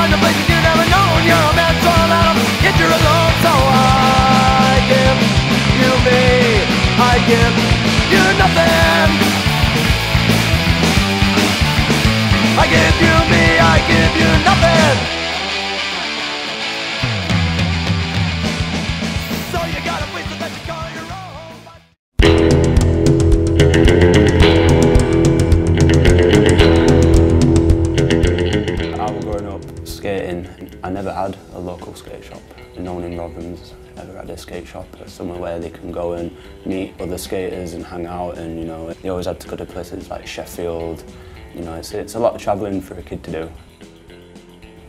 find a place that you never known. You're a man thrown out, yet you're alone. So I give you me, I give you nothing. I give you me, I give you nothing. So you got a place that you call your own. Growing up skating, I never had a local skate shop. No one in Rotherham's ever had a skate shop, somewhere where they can go and meet other skaters and hang out, and you know, they always had to go to places like Sheffield. You know, it's a lot of travelling for a kid to do.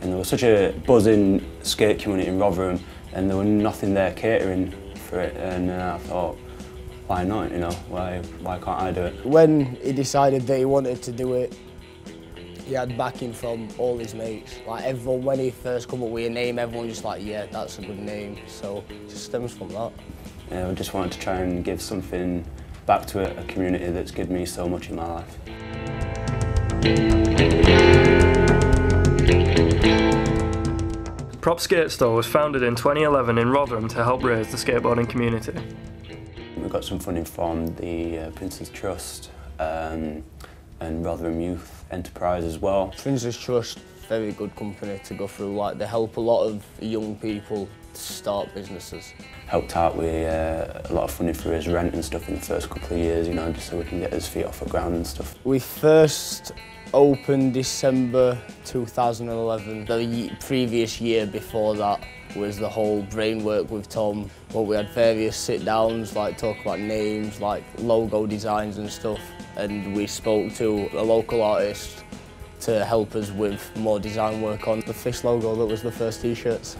And there was such a buzzing skate community in Rotherham, and there was nothing there catering for it, and I thought, why not, you know, why can't I do it? When he decided that he wanted to do it, he had backing from all his mates. Like everyone, when he first come up with a name, everyone just like, yeah, that's a good name. So it just stems from that. Yeah, I just wanted to try and give something back to a community that's given me so much in my life. Prop Skate Store was founded in 2011 in Rotherham to help raise the skateboarding community. We got some funding from the Prince's Trust and Rotherham Youth Enterprise as well. Prince's Trust, very good company to go through. Like they help a lot of young people to start businesses. Helped out with a lot of funding for his rent and stuff in the first couple of years, you know, just so we can get his feet off the ground and stuff. We first opened December 2011. The previous year before that was the whole brain work with Tom. But we had various sit-downs, like talk about names, like logo designs and stuff. And we spoke to a local artist to help us with more design work on the fish logo that was the first t-shirts.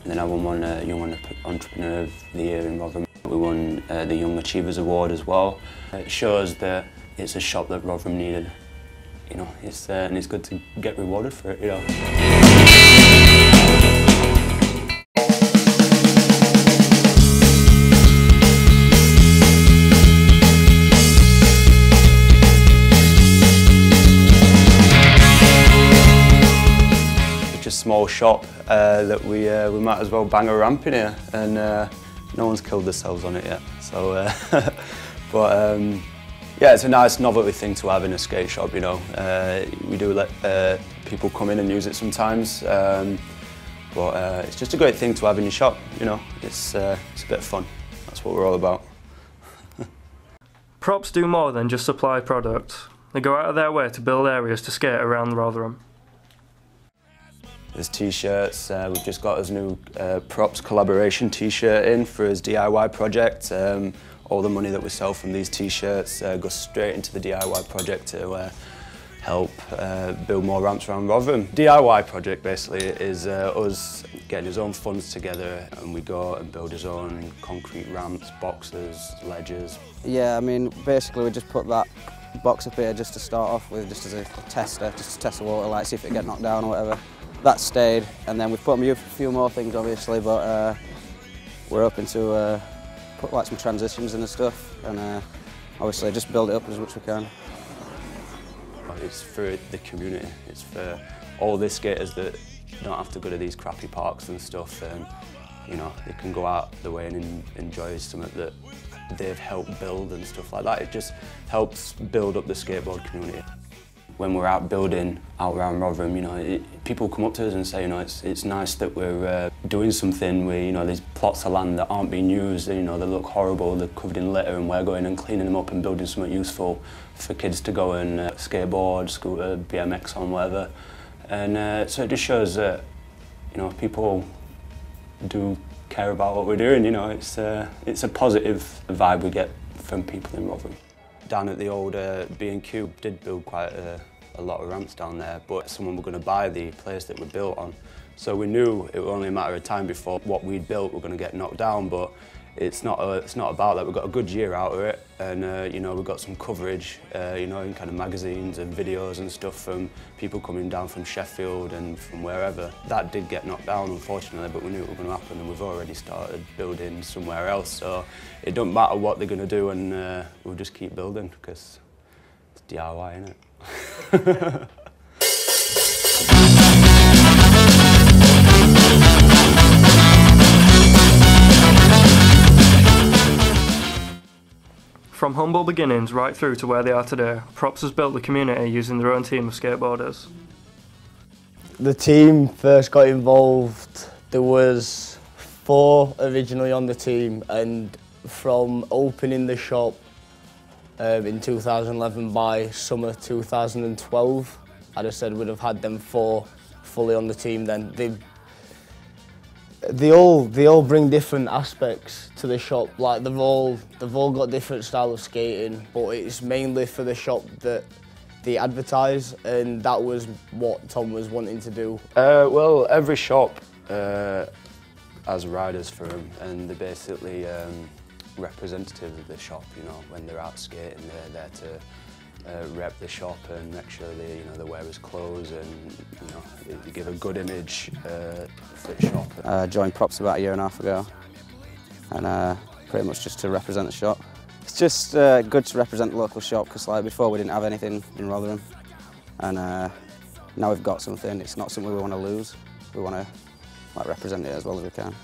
And then I won Young Entrepreneur of the Year in Rotherham. We won the Young Achievers Award as well. It shows that it's a shop that Rotherham needed. You know, and it's good to get rewarded for it, you know. Small shop that we might as well bang a ramp in here, and no one's killed themselves on it yet. So, but yeah, it's a nice novelty thing to have in a skate shop. You know, we do let people come in and use it sometimes, but it's just a great thing to have in your shop. You know, it's a bit of fun. That's what we're all about. Props do more than just supply products. They go out of their way to build areas to skate around Rotherham. There's t-shirts. We've just got his new Props collaboration t-shirt in for his DIY project. All the money that we sell from these t-shirts goes straight into the DIY project to help build more ramps around Rotherham. DIY project basically is us getting his own funds together, and we go and build his own concrete ramps, boxes, ledges. Yeah, I mean, basically we just put that box up here just to start off with, just as a tester, just to test the water, like see if it get knocked down or whatever. That stayed, and then we've put a few more things obviously, but we're hoping to put like some transitions in and stuff, and obviously just build it up as much as we can. It's for the community, it's for all the skaters that don't have to go to these crappy parks and stuff, and you know, they can go out the way and enjoy something that they've helped build and stuff like that. It just helps build up the skateboard community. When we're out building out around Rotherham, you know, people come up to us and say, you know, it's nice that we're doing something with, you know, these plots of land that aren't being used, and, you know, they look horrible, they're covered in litter, and we're going and cleaning them up and building something useful for kids to go and skateboard, scooter, BMX on, whatever. And so it just shows that, you know, people do care about what we're doing, you know, it's a positive vibe we get from people in Rotherham. Down at the old B&Q did build quite a lot of ramps down there, but someone were going to buy the place that we built on. So we knew it was only a matter of time before what we'd built were going to get knocked down, but it's not about that. We've got a good year out of it, and you know, we've got some coverage, you know, in kind of magazines and videos and stuff from people coming down from Sheffield and from wherever. That did get knocked down, unfortunately, but we knew it was going to happen, and we've already started building somewhere else. So it doesn't matter what they're going to do, and we'll just keep building because it's DIY, isn't it? From humble beginnings right through to where they are today, Props has built the community using their own team of skateboarders. The team first got involved, there was 4 originally on the team, and from opening the shop in 2011 by summer 2012, I'd have said we'd have had them 4 fully on the team then. They all bring different aspects to the shop. Like they've all got different style of skating, but it's mainly for the shop that they advertise, and that was what Tom was wanting to do. Well, every shop has riders for them, and they're basically representative of the shop. You know, when they're out skating, they're there to rep the shop and make sure they wear his clothes, and they give a good image for the shop. I joined Props about 1.5 years ago, and pretty much just to represent the shop. It's just good to represent the local shop, because like before we didn't have anything in Rotherham, and now we've got something. It's not something we want to lose. We want to represent it as well as we can.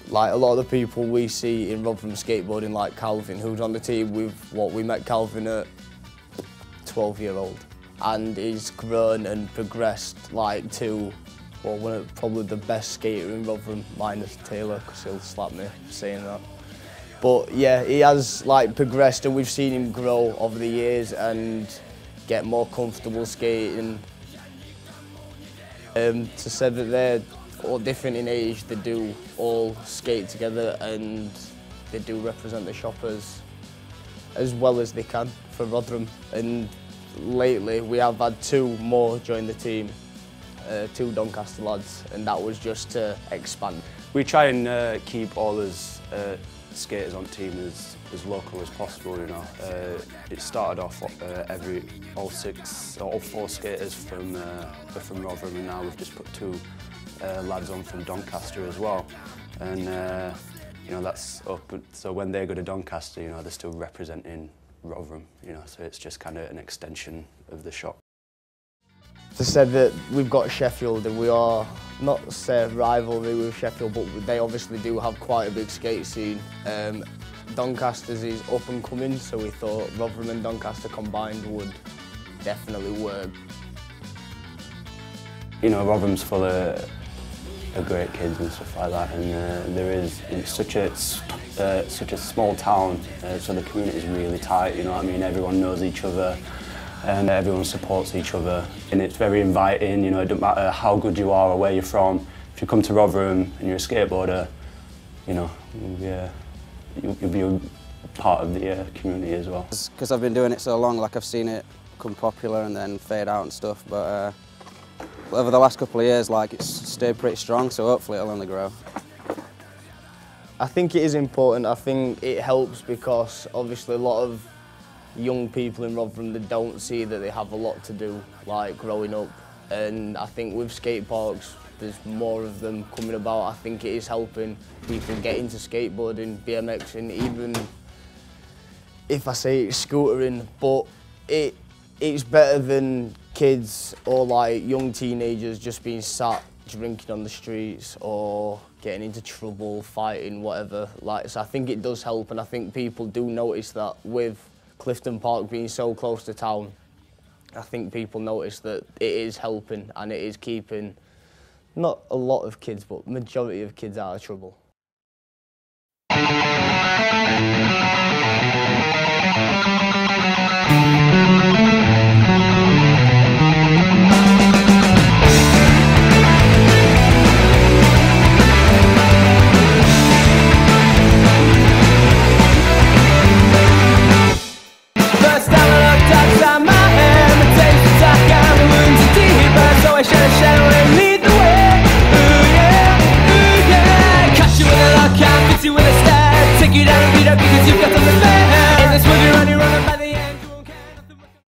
Like a lot of the people we see in Rotherham skateboarding, like Calvin, who's on the team, we met Calvin at 12-year-old, and he's grown and progressed to one of probably the best skater in Rotherham, minus Taylor, because he'll slap me for saying that. But yeah, he has progressed, and we've seen him grow over the years and get more comfortable skating. To say that they're all different in age, they do all skate together, and they do represent the shop as well as they can for Rotherham. And lately we have had 2 more join the team, 2 Doncaster lads, and that was just to expand. We try and keep all his skaters on team as local as possible. You know, it started off all 4 skaters from Rotherham, and now we've just put 2 lads on from Doncaster as well, and that's up. So when they go to Doncaster, they're still representing Rotherham. So it's just kind of an extension of the shop. To say that we've got Sheffield, and we are not say rivalry with Sheffield, but they obviously do have quite a big skate scene. Doncaster's is up and coming, so we thought Rotherham and Doncaster combined would definitely work. Rotherham's full of great kids and stuff like that, and it's such a small town, so the community is really tight. You know what I mean? Everyone knows each other, and everyone supports each other, and it's very inviting. It doesn't matter how good you are or where you're from. If you come to Rotherham and you're a skateboarder, you'll be a part of the community as well. Because I've been doing it so long, I've seen it become popular and then fade out and stuff, but over the last couple of years, it's stayed pretty strong, so hopefully it'll only grow. I think it is important. I think it helps because obviously a lot of young people in Rotherham, they don't see that they have a lot to do, growing up. And I think with skate parks, there's more of them coming about. I think it is helping people get into skateboarding, BMX, and even if I say it's scootering, but it's better than kids or young teenagers just being sat drinking on the streets or getting into trouble, fighting, whatever. So I think it does help, and I think people do notice that with Clifton Park being so close to town. I think people notice that it is helping, and it is keeping not a lot of kids, but majority of kids out of trouble.